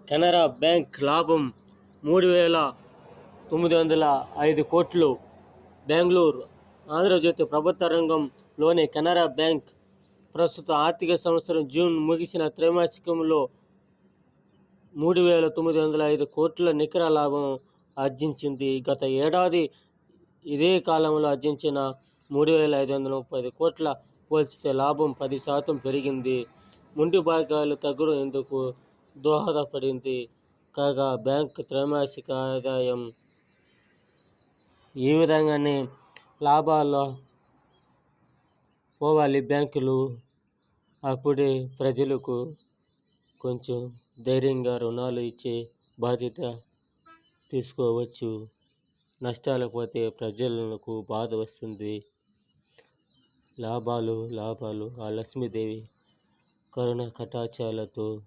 Canara bank లాభం 3,905 కోట్లు. బెంగళూరు. ఆంధ్రజ్యోతి. ప్రభుత్వ రంగంలోని కెనరా బ్యాంక్ ప్రస్తుత ఆర్థిక సంవత్సరం జూన్ ముగిసిన త్రైమాసికంలో 3,905 కోట్ల నికర లాభం ఆర్జించింది. గత ఏడాది ఇదే కాలంలో ఆర్జించిన 3,535 కోట్ల పోల్చితే లాభం 10% పెరిగింది. ముందు భాగాలు తగ్గుదలకు దోహదపడింది. కాగా బ్యాంక్ త్రైమాసిక ఆదాయం ఈ విధంగానే లాభాల్లో పోవాలి బ్యాంకులు. అప్పుడే ప్రజలకు కొంచెం ధైర్యంగా రుణాలు ఇచ్చే బాధ్యత తీసుకోవచ్చు. నష్టాలు పోతే ప్రజలకు బాధ వస్తుంది. లాభాలు. ఆ లక్ష్మీదేవి కరుణ కటాక్షాలతో